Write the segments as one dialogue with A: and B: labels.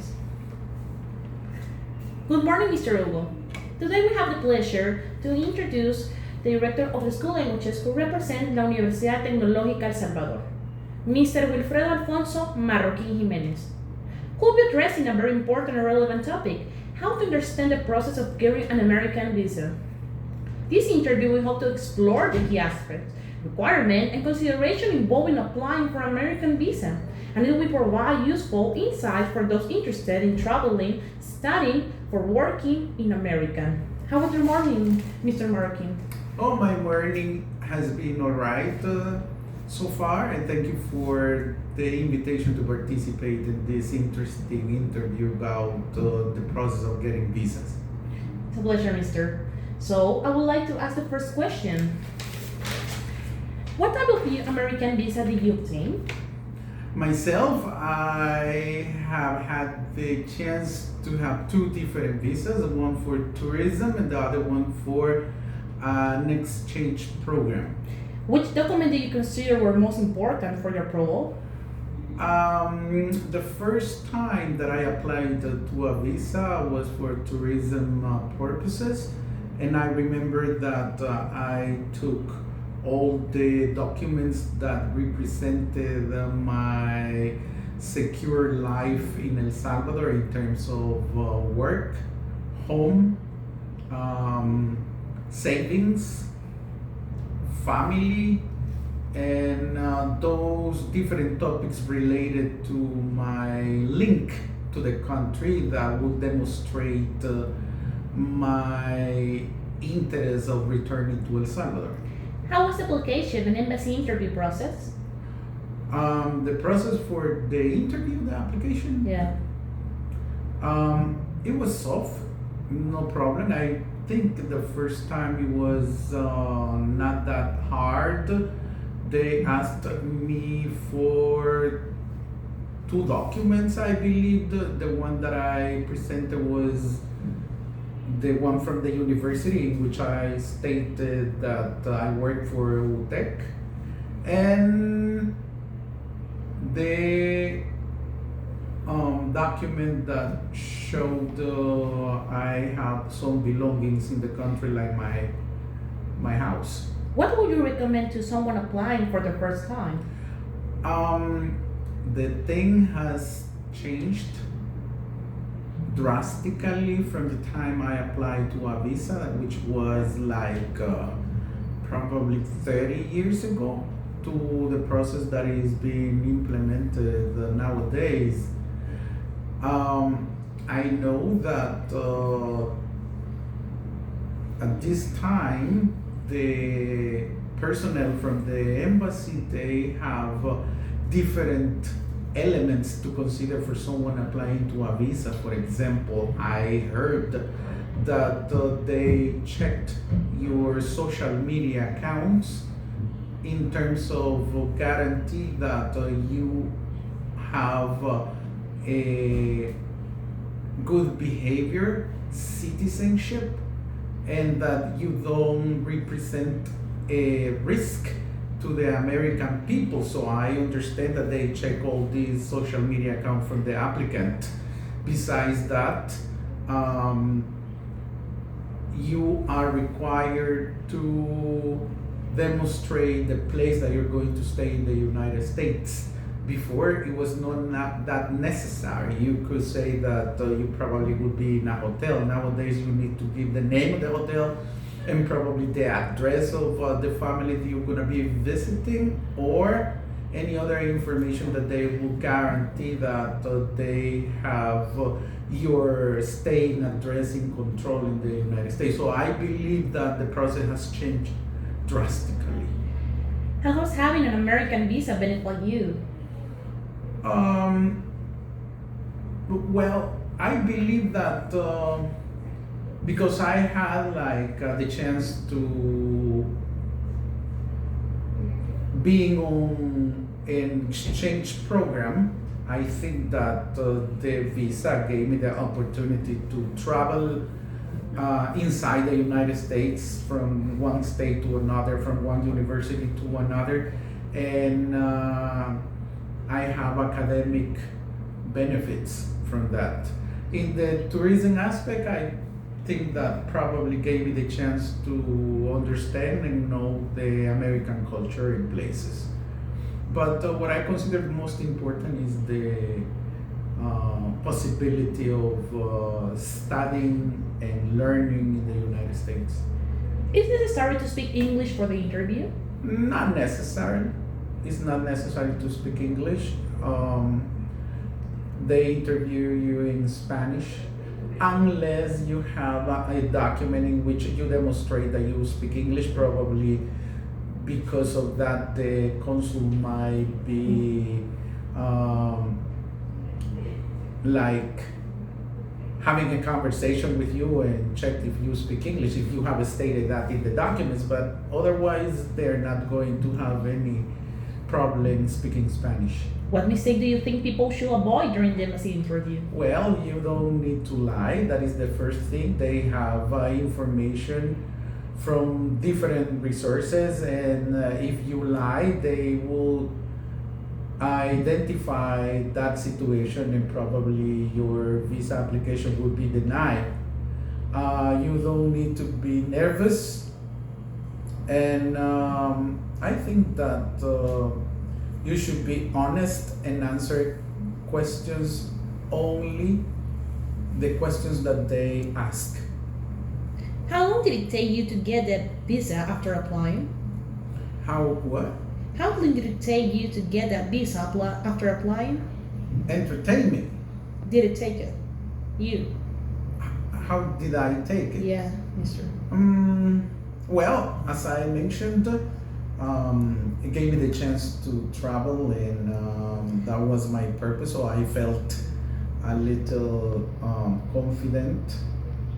A: Jimenez. Good morning, Mr. Hugo. Today we have the pleasure to introduce the Director of the School Languages who represent la Universidad Tecnológica El Salvador, Mr. Wilfredo Alfonso Marroquín Jimenez, who will be addressing a very important and relevant topic, how to understand the process of getting an American visa. This interview will help to explore the key aspects, requirement, and consideration involving applying for an American visa, and it will provide useful insights for those interested in traveling, studying, or working in America. How was your morning, Mr. Marroquín?
B: Oh, my morning has been all right so far, and thank you for the invitation to participate in this interesting interview about the process of getting visas.
A: It's a pleasure, Mr. So, I would like to ask the first question. What type of American visa did you obtain?
B: Myself, I have had the chance to have two different visas, one for tourism and the other one for an exchange program.
A: Which document do you consider were most important for your approval?
B: The first time that I applied to a visa was for tourism purposes, and I remember that I took all the documents that represented my secure life in El Salvador in terms of work, home, savings, family, and those different topics related to my link to the country that will demonstrate my interest of returning to El Salvador.
A: How was the application and embassy interview process?
B: The process for the interview, the application?
A: Yeah.
B: It was soft, no problem. I think the first time it was not that hard. They asked me for two documents, I believe. The one that I presented was the one from the university in which I stated that I work for UTEC, and the document that showed I have some belongings in the country, like my house.
A: What would you recommend to someone applying for the first time?
B: The thing has changed drastically from the time I applied to a visa, which was like probably 30 years ago, to the process that is being implemented nowadays. I know that at this time, the personnel from the embassy, they have different elements to consider for someone applying to a visa. For example, I heard that they checked your social media accounts in terms of guarantee that you have a good behavior, citizenship, and that you don't represent a risk to the American people. So I understand that they check all these social media accounts from the applicant. Besides that, you are required to demonstrate the place that you're going to stay in the United States. Before, it was not that necessary. You could say that you probably would be in a hotel. Nowadays, you need to give the name of the hotel and probably the address of the family that you're going to be visiting, or any other information that they will guarantee that they have your staying address in control in the United States. So I believe that the process has changed drastically.
A: How has having an American visa been for you?
B: Well, I believe that because I had the chance to being on an exchange program, I think that the visa gave me the opportunity to travel inside the United States from one state to another, from one university to another, and I have academic benefits from that. In the tourism aspect, I think that probably gave me the chance to understand and know the American culture in places. But what I consider most important is the possibility of studying and learning in the United States.
A: Is it necessary to speak English for the interview?
B: Not necessary. It's not necessary to speak English. They interview you in Spanish unless you have a document in which you demonstrate that you speak English, probably because of that the consul might be like having a conversation with you and check if you speak English, if you have stated that in the documents, but otherwise they're not going to have any problem speaking Spanish.
A: What mistake do you think people should avoid during the embassy interview?
B: Well, you don't need to lie. That is the first thing. They have information from different resources, and if you lie, they will identify that situation and probably your visa application will be denied. You don't need to be nervous, and I think that you should be honest and answer questions only the questions that they ask.
A: How long did it take you to get that visa after applying?
B: How what?
A: How long did it take you to get that visa after applying?
B: Entertainment.
A: Did it take it? You?
B: How did I take it?
A: Yeah, mister.
B: Well, as I mentioned, it gave me the chance to travel, and that was my purpose. So I felt a little confident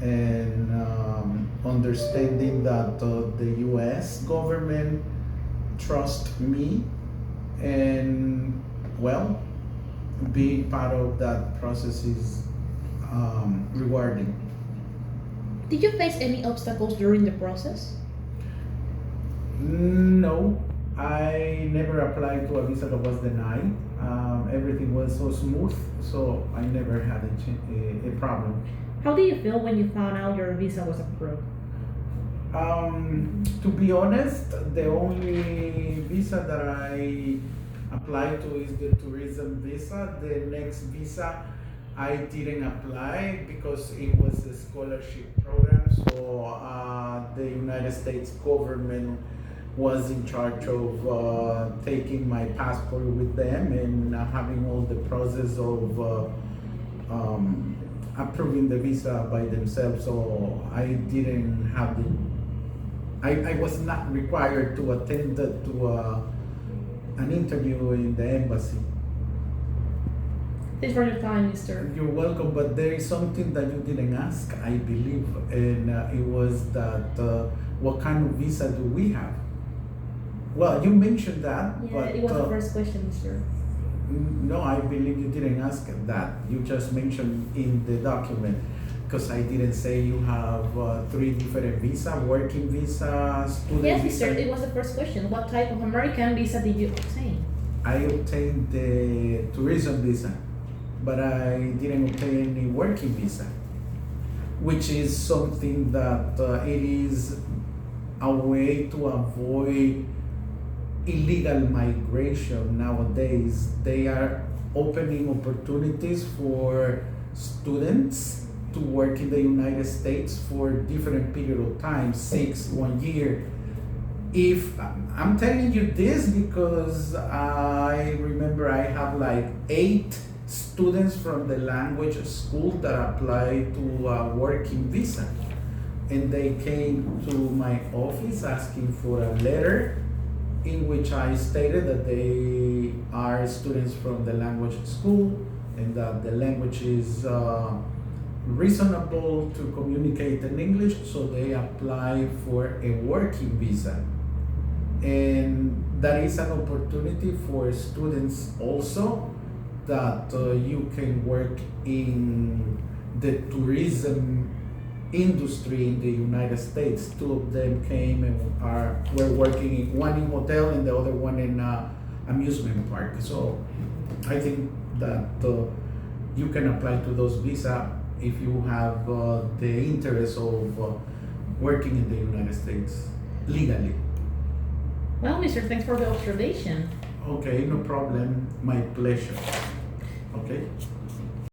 B: and understanding that the U.S. government trust me, and well, being part of that process is rewarding.
A: Did you face any obstacles during the process?
B: No, I never applied to a visa that was denied. Everything was so smooth, so I never had a problem.
A: How did you feel when you found out your visa was approved?
B: To be honest, the only visa that I applied to is the tourism visa. The next visa I didn't apply because it was a scholarship program, so the United States government was in charge of taking my passport with them and having all the process of approving the visa by themselves. So I didn't have I was not required to attend to an interview in the embassy.
A: Thanks for your time, mister.
B: You're welcome, but there is something that you didn't ask, I believe, and it was that what kind of visa do we have? Well, you mentioned that,
A: Yeah,
B: but
A: it was the first question, mister.
B: no, I believe you didn't ask that. You just mentioned in the document, because I didn't say you have 3 different visa, working visa, student
A: Yes,
B: visa.
A: mister, it was the first question. What type of American visa did you obtain?
B: I obtained the tourism visa, but I didn't obtain any working visa, which is something that it is a way to avoid illegal migration nowadays. They are opening opportunities for students to work in the United States for different period of time, 6, 1 year. If I'm telling you this because I remember I have like 8 students from the language school that applied to a working visa, and they came to my office asking for a letter in which I stated that they are students from the language school and that the language is reasonable to communicate in English, so they apply for a working visa. And that is an opportunity for students also, that you can work in the tourism industry in the United States. 2 of them came and were working, one in hotel and the other one in amusement park. So I think that you can apply to those visa if you have the interest of working in the United States legally.
A: Well, Mister, thanks for the observation.
B: Okay, no problem. My pleasure. Okay.